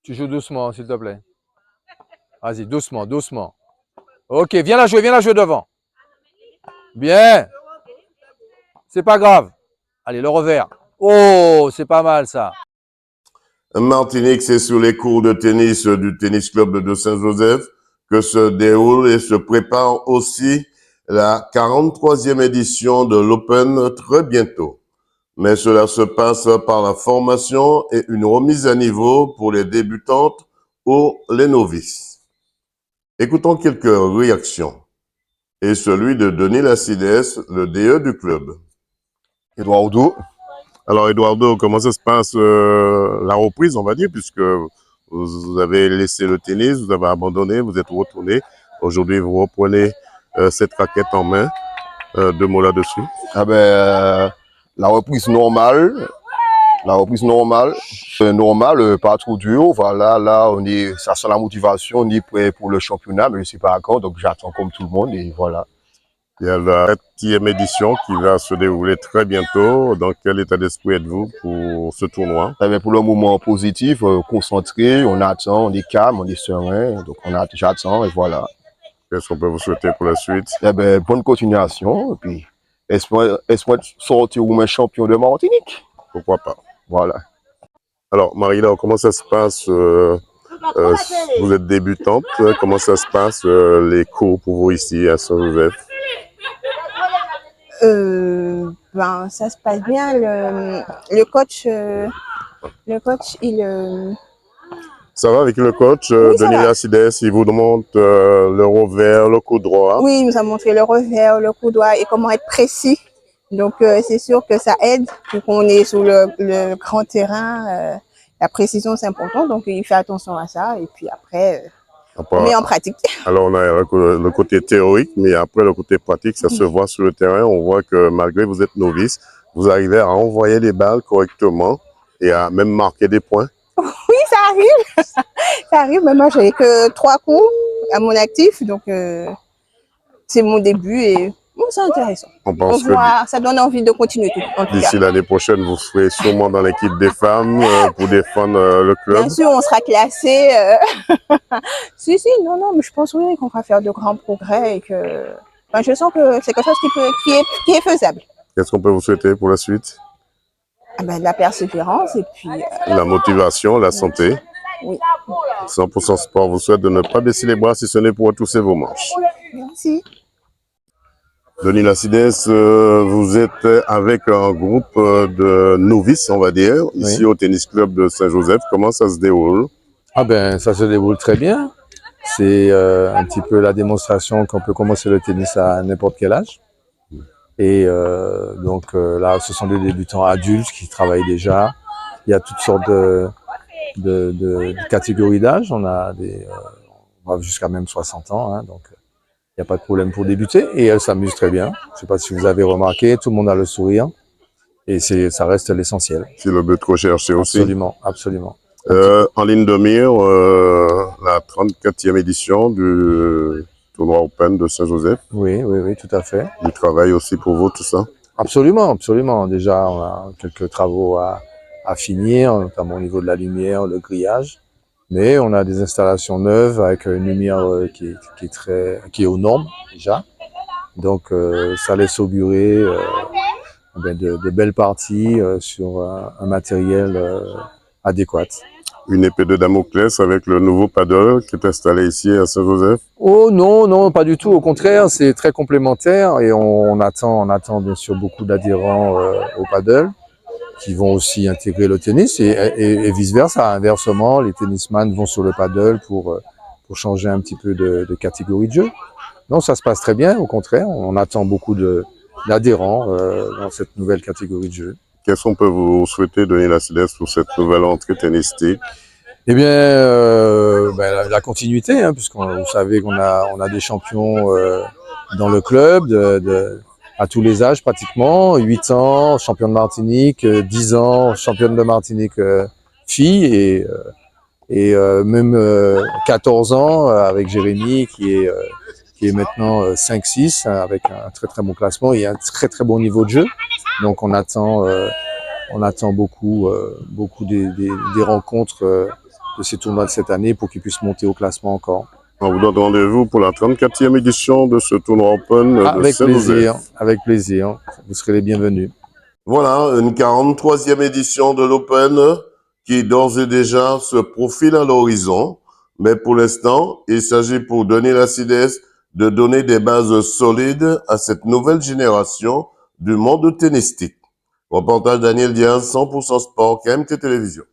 Tu joues doucement, s'il te plaît. Vas-y, doucement, doucement. Ok, viens la jouer devant. Bien. C'est pas grave. Allez, le revers. Oh, c'est pas mal ça. Martinique, c'est sur les cours de tennis du Tennis Club de Saint-Joseph que se déroule et se prépare aussi la 43e édition de l'Open très bientôt. Mais cela se passe par la formation et une remise à niveau pour les débutantes ou les novices. Écoutons quelques réactions. Et celui de Denis Lacides, le DE du club. Eduardo. Alors, Eduardo, comment ça se passe la reprise, on va dire, puisque vous avez laissé le tennis, vous avez abandonné, vous êtes retourné. Aujourd'hui, vous reprenez cette raquette en main. Deux mots là-dessus. Ah ben, la reprise normale. La reprise normale, pas trop dur. Voilà, là, ça sent la motivation, on est prêt pour le championnat, mais je ne sais pas quand, donc j'attends comme tout le monde et voilà. Il y a la 4e édition qui va se dérouler très bientôt. Dans quel état d'esprit êtes-vous pour ce tournoi? Eh bien, pour le moment, positif, concentré, on attend, on est calme, on est serein, donc j'attends et voilà. Qu'est-ce qu'on peut vous souhaiter pour la suite? Eh bien, bonne continuation, et puis espère sortir ou un champion de Martinique. Pourquoi pas? Voilà. Alors, Marie-Laure, comment ça se passe? Vous êtes débutante, comment ça se passe les cours pour vous ici à Saint-Joseph? Ben, ça se passe bien. Le coach, il... Ça va avec le coach, Oui, Denis Lacides, il vous montre le revers, le coup droit. Oui, il nous a montré le revers, le coup droit et comment être précis. Donc, c'est sûr que ça aide pour qu'on est sur le grand terrain. La précision, c'est important, donc il fait attention à ça. Et puis après, on met en pratique. Alors, on a le côté théorique, mais après, le côté pratique, ça se voit sur le terrain. On voit que malgré que vous êtes novice, vous arrivez à envoyer les balles correctement et à même marquer des points. Oui, ça arrive. Ça arrive, mais moi, j'ai que 3 coups à mon actif, donc c'est mon début et c'est intéressant. On pense ça donne envie de continuer tout. D'ici l'année prochaine, vous serez sûrement dans l'équipe des femmes pour défendre le club. Bien sûr, on sera classé. Si, non, mais je pense oui qu'on va faire de grands progrès et que je sens que c'est quelque chose qui est faisable. Qu'est-ce qu'on peut vous souhaiter pour la suite? Ah ben, de la persévérance et puis... la motivation, la santé. Oui. 100% Sport vous souhaite de ne pas baisser les bras si ce n'est pour retrousser vos manches. Merci. Denis Lacides, vous êtes avec un groupe de novices, on va dire, ici au Tennis Club de Saint-Joseph. Comment ça se déroule? Ah ben, ça se déroule très bien. C'est un petit peu la démonstration qu'on peut commencer le tennis à n'importe quel âge. Et donc là, ce sont des débutants adultes qui travaillent déjà. Il y a toutes sortes de catégories d'âge. On va jusqu'à même 60 ans, hein, donc il n'y a pas de problème pour débuter. Et elles s'amusent très bien. Je ne sais pas si vous avez remarqué, tout le monde a le sourire. Et ça reste l'essentiel. C'est le but recherché aussi. Absolument, absolument. En ligne de mire, la 34e édition du tournoi Open de Saint-Joseph. Oui, tout à fait. Du travail aussi pour vous, tout ça? Absolument, absolument. Déjà, on a quelques travaux à finir, notamment au niveau de la lumière, le grillage. Mais on a des installations neuves avec une lumière qui est aux normes déjà. Donc, ça laisse augurer de belles parties sur un matériel adéquat. Une épée de Damoclès avec le nouveau paddle qui est installé ici à Saint-Joseph? Oh non, pas du tout. Au contraire, c'est très complémentaire et on attend bien sûr beaucoup d'adhérents au paddle qui vont aussi intégrer le tennis et vice-versa. Inversement, les tennisman vont sur le paddle pour changer un petit peu de catégorie de jeu. Non, ça se passe très bien. Au contraire, on attend beaucoup d'adhérents dans cette nouvelle catégorie de jeu. Qu'est-ce qu'on peut vous souhaiter, Denis Lacides, pour cette nouvelle entrée tennistique? Eh bien, la continuité, hein, puisqu'on vous savez qu'on a des champions dans le club à tous les âges pratiquement, 8 ans, championne de Martinique, 10 ans, championne de Martinique fille, et même 14 ans avec Jérémy qui est maintenant 5-6 avec un très très bon classement et un très très bon niveau de jeu. Donc on attend beaucoup des rencontres ces tournois de cette année pour qu'ils puissent monter au classement encore. On vous donne rendez-vous pour la 34e édition de ce tournoi Open de Avec Saint-Joseph. plaisir, avec plaisir. Vous serez les bienvenus. Voilà, une 43e édition de l'Open qui d'ores et déjà se profile à l'horizon. Mais pour l'instant, il s'agit pour Denis Lacides de donner des bases solides à cette nouvelle génération du monde tennistique. Reportage Daniel Diaz, 100% Sport, KMT Télévision.